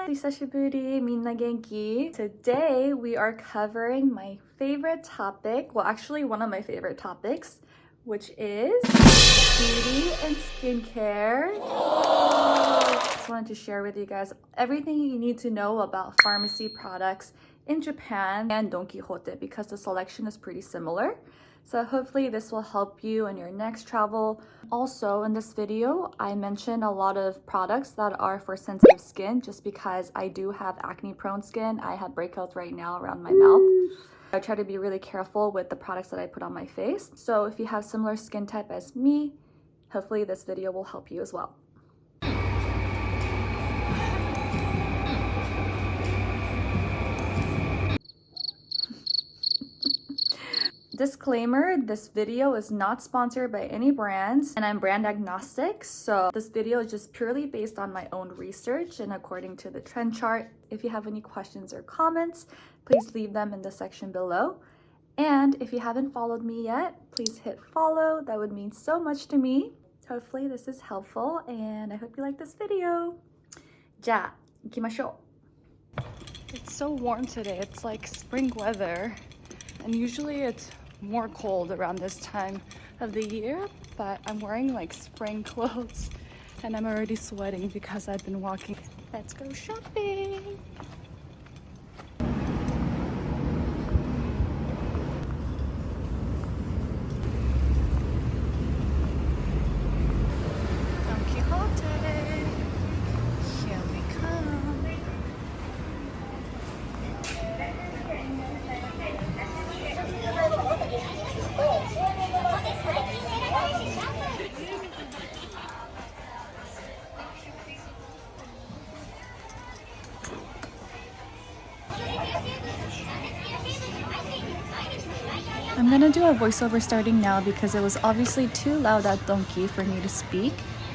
Hisashiburi, minna genki. Today we are covering my favorite topic, well actually one of my favorite topics, which is beauty and skincare. Just wanted to share with you guys everything you need to know about pharmacy products in Japan and Don Quijote because the selection is pretty similar. So hopefully this will help you in your next travel. Also in this video, I mentioned a lot of products that are for sensitive skin just because I do have acne prone skin. I have breakouts right now around my mouth. I try to be really careful with the products that I put on my face. So if you have similar skin type as me, hopefully this video will help you as well. Disclaimer, this video is not sponsored by any brands and I'm brand agnostic, so this video is just purely based on my own research and according to the trend chart. If you have any questions or comments, please leave them in the section below. And if you haven't followed me yet, please hit follow. That would mean so much to me. Hopefully this is helpful and I hope you like this video. Ja, ikimashou. It's so warm today. It's like spring weather. And usually it's more cold around this time of the year, but I'm wearing like spring clothes and I'm already sweating because I've been walking. Let's go shopping. Don Quijote. Here we come. I'm gonna do a voiceover starting now because it was obviously too loud at Donki for me to speak,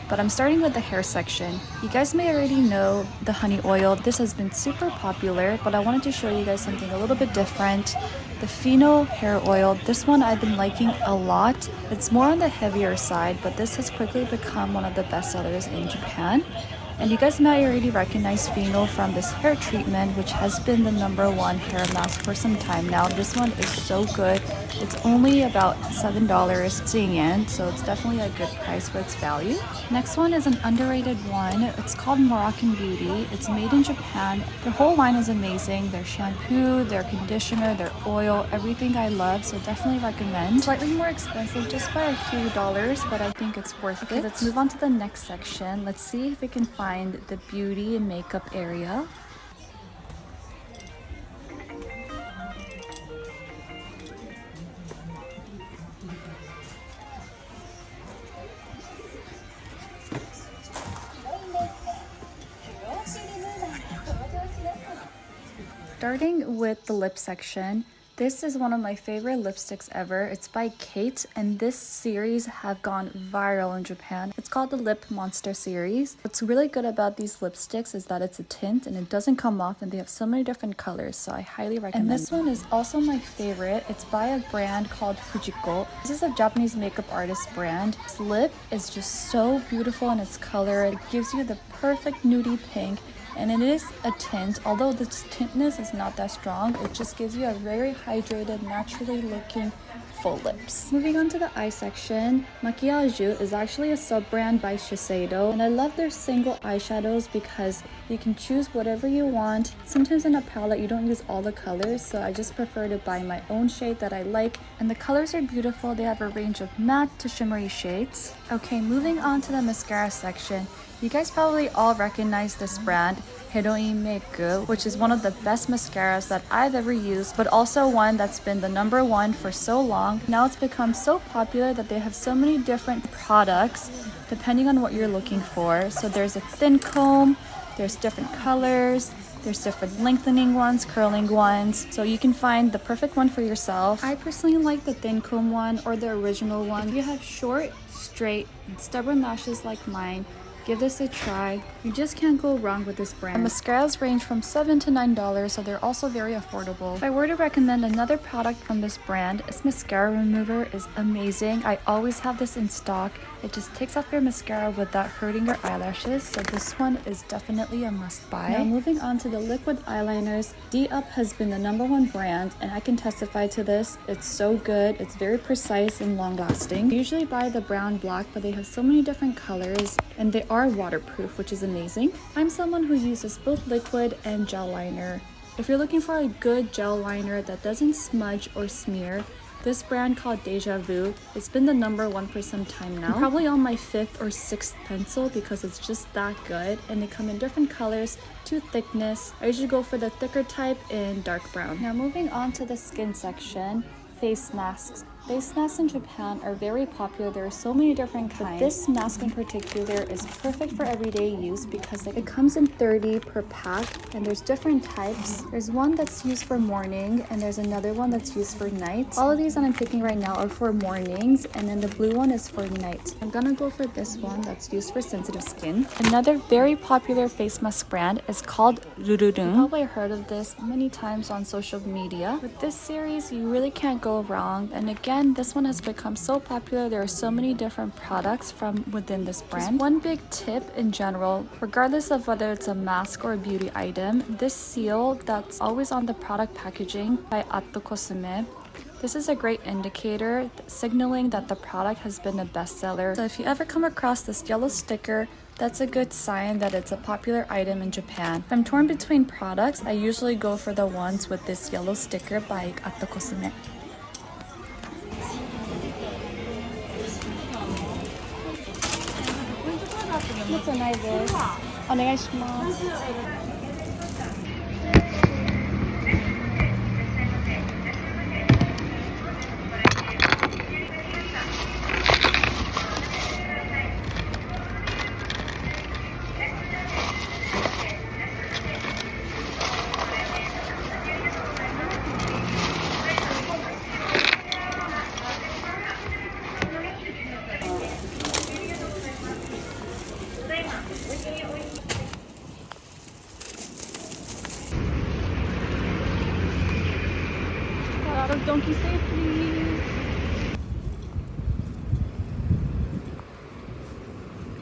but I'm starting with the hair section. You guys may already know the honey oil. This has been super popular, but I wanted to show you guys something a little bit different. The Pheno hair oil, this one I've been liking a lot. It's more on the heavier side, but this has quickly become one of the best sellers in Japan. And you guys may already recognize Pheno from this hair treatment, which has been the #1 hair mask for some time now. This one is so good. It's only about $7 yen, so it's definitely a good price for its value. Next one is an underrated one. It's called Moroccan Beauty. It's made in Japan. Their whole line is amazing. Their shampoo, their conditioner, their oil, everything I love, so definitely recommend. Slightly more expensive just by a few dollars, but I think it's worth it. Let's move on to the next section. Let's see if we can find the beauty and makeup area. Starting with the lip section, this is one of my favorite lipsticks ever. It's by Kate, and this series have gone viral in Japan. It's called the Lip Monster series. What's really good about these lipsticks is that it's a tint and it doesn't come off, and they have so many different colors, so I highly recommend. And this one is also my favorite. It's by a brand called Fujiko. This is a Japanese makeup artist brand. This lip is just so beautiful in its color. It gives you the perfect nudie pink. And it is a tint, although the tintness is not that strong, it just gives you a very hydrated, naturally looking full lips. Moving on to the eye section, Makiage is actually a sub-brand by Shiseido, and I love their single eyeshadows because you can choose whatever you want. Sometimes in a palette you don't use all the colors, so I just prefer to buy my own shade that I like, and the colors are beautiful. They have a range of matte to shimmery shades. Okay, moving on to the mascara section. You guys probably all recognize this brand, Heroin Make, which is one of the best mascaras that I've ever used, but also one that's been the #1 for so long. Now it's become so popular that they have so many different products depending on what you're looking for. So there's a thin comb, there's different colors, there's different lengthening ones, curling ones, so you can find the perfect one for yourself. I personally like the thin comb one or the original one. If you have short, straight, and stubborn lashes like mine, Give this a try. You just can't go wrong with this brand. The mascaras range from $7 to $9, so they're also very affordable. If I were to recommend another product from this brand, its mascara remover is amazing. I always have this in stock. It just takes off your mascara without hurting your eyelashes, so this one is definitely a must buy. Now moving on to the liquid eyeliners, D-Up has been the #1 brand, and I can testify to this. It's so good. It's very precise and long lasting. I usually buy the brown black, but they have so many different colors, and they are waterproof, which is amazing. I'm someone who uses both liquid and gel liner. If you're looking for a good gel liner that doesn't smudge or smear, this brand called Deja Vu, it's been the #1 for some time now. I'm probably on my 5th or 6th pencil because it's just that good, and they come in different colors to thickness. I usually go for the thicker type in dark brown. Now moving on to the skin section, face masks. Face masks in Japan are very popular. There are so many different kinds. But this mask in particular is perfect for everyday use because it comes in 30 per pack, and there's different types. There's one that's used for morning, and there's another one that's used for night. All of these that I'm picking right now are for mornings, and then the blue one is for night. I'm gonna go for this one that's used for sensitive skin. Another very popular face mask brand is called Rururun. You've probably heard of this many times on social media. With this series, you really can't go wrong, and again, this one has become so popular. There are so many different products from within this brand. Just one big tip in general, regardless of whether it's a mask or a beauty item, this seal that's always on the product packaging by Atto-Kosume, this is a great indicator signaling that the product has been a bestseller. So if you ever come across this yellow sticker, that's a good sign that it's a popular item in Japan. If I'm torn between products, I usually go for the ones with this yellow sticker by Atto-Kosume. もつないです。お願いします。Donkey safely.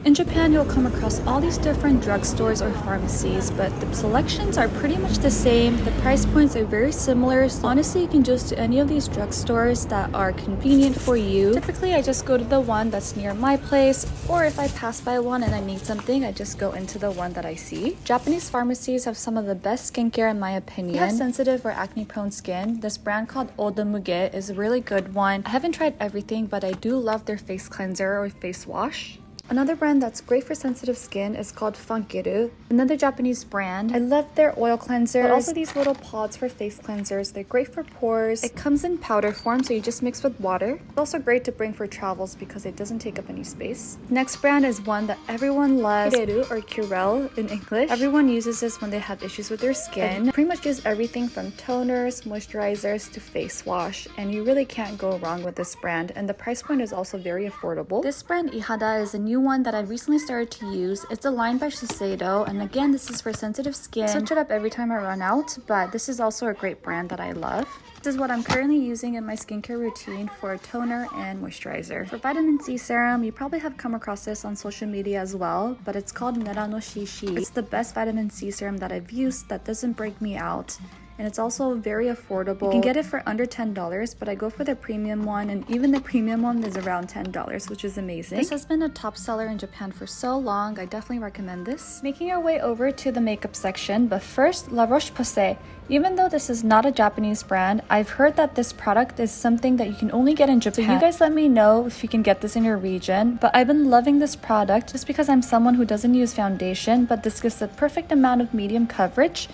In Japan, you'll come across all these different drugstores or pharmacies, but the selections are pretty much the same. The price points are very similar, so honestly, you can just do any of these drugstores that are convenient for you. Typically, I just go to the one that's near my place, or if I pass by one and I need something, I just go into the one that I see. Japanese pharmacies have some of the best skincare in my opinion. If you have sensitive or acne-prone skin, this brand called Odamuge is a really good one. I haven't tried everything, but I do love their face cleanser or face wash. Another brand that's great for sensitive skin is called Funkeru, another Japanese brand. I love their oil cleansers, but also these little pods for face cleansers. They're great for pores. It comes in powder form, so you just mix with water. It's also great to bring for travels because it doesn't take up any space. Next brand is one that everyone loves, Cureru or Curel in English. Everyone uses this when they have issues with their skin. I pretty much use everything from toners, moisturizers to face wash, and you really can't go wrong with this brand, and the price point is also very affordable. This brand Ihada is a new one that I recently started to use. It's a line by Shiseido, and again, this is for sensitive skin. I switch it up every time I run out, but this is also a great brand that I love. This is what I'm currently using in my skincare routine for toner and moisturizer. For vitamin C serum, you probably have come across this on social media as well, but it's called Merano Shishi. It's the best vitamin C serum that I've used that doesn't break me out. And it's also very affordable. You can get it for under $10, but I go for the premium one, and even the premium one is around $10, which is amazing. This has been a top seller in Japan for so long. I definitely recommend this. Making our way over to the makeup section, but first, La Roche-Posay. Even though this is not a Japanese brand, I've heard that this product is something that you can only get in Japan. So you guys let me know if you can get this in your region. But I've been loving this product just because I'm someone who doesn't use foundation, but this gives the perfect amount of medium coverage.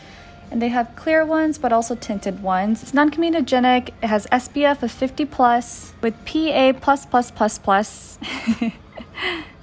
And they have clear ones, but also tinted ones. It's non-comedogenic. It has SPF of 50+ with PA++++.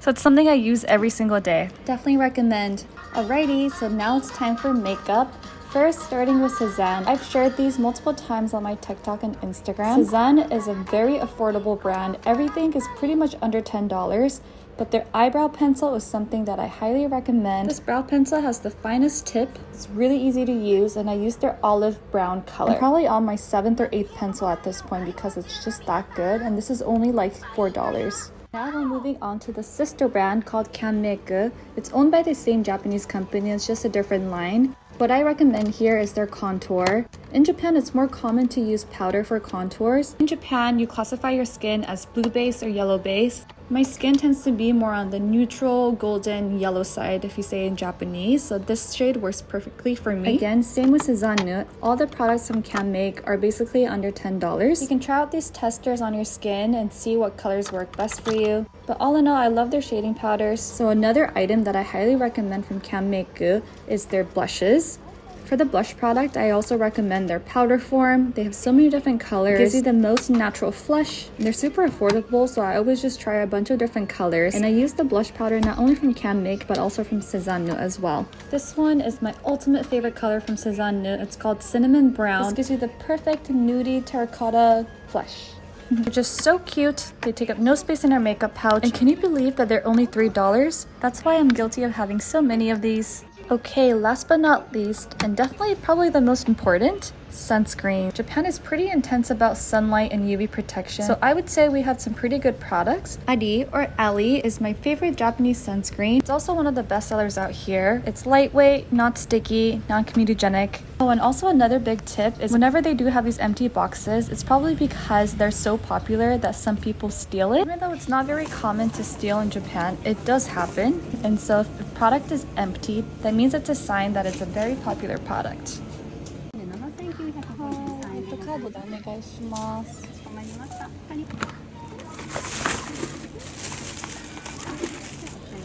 So it's something I use every single day. Definitely recommend. Alrighty, so now it's time for makeup. First, starting with Cezanne. I've shared these multiple times on my TikTok and Instagram. Cezanne is a very affordable brand. Everything is pretty much under $10. but their eyebrow pencil is something that I highly recommend. This brow pencil has the finest tip. It's really easy to use, and I use their olive brown color. I'm probably on my 7th or 8th pencil at this point because it's just that good, and this is only like $4. Now we're moving on to the sister brand called Kanmeku. It's owned by the same Japanese company, it's just a different line. What I recommend here is their contour. In Japan, it's more common to use powder for contours. In Japan, you classify your skin as blue base or yellow base. My skin tends to be more on the neutral, golden, yellow side if you say in Japanese, so this shade works perfectly for me. Again, same with Cezanne. All the products from Kanmeku are basically under $10. You can try out these testers on your skin and see what colors work best for you. But all in all, I love their shading powders. So another item that I highly recommend from Kanmeku is their blushes. For the blush product, I also recommend their powder form. They have so many different colors. It gives you the most natural flush. They're super affordable, so I always just try a bunch of different colors. And I use the blush powder not only from Kanmeku, but also from Cezanne as well. This one is my ultimate favorite color from Cezanne. It's called Cinnamon Brown. This gives you the perfect nudie terracotta flush. They're just so cute. They take up no space in our makeup pouch. And can you believe that they're only $3? That's why I'm guilty of having so many of these. Okay, last but not least, and definitely probably the most important, sunscreen. Japan is pretty intense about sunlight and UV protection, so I would say we have some pretty good products. Adi or Ali is my favorite Japanese sunscreen. It's also one of the best sellers out here. It's lightweight, not sticky, non-comedogenic. Oh, and also another big tip is whenever they do have these empty boxes, it's probably because they're so popular that some people steal it. Even though it's not very common to steal in Japan, it does happen. And so if the product is empty, that means it's a sign that it's a very popular product.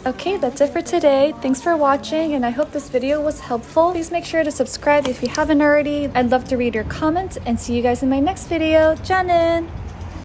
Okay, that's it for today. Thanks for watching, and I hope this video was helpful. Please make sure to subscribe if you haven't already. I'd love to read your comments and see you guys in my next video. Janin!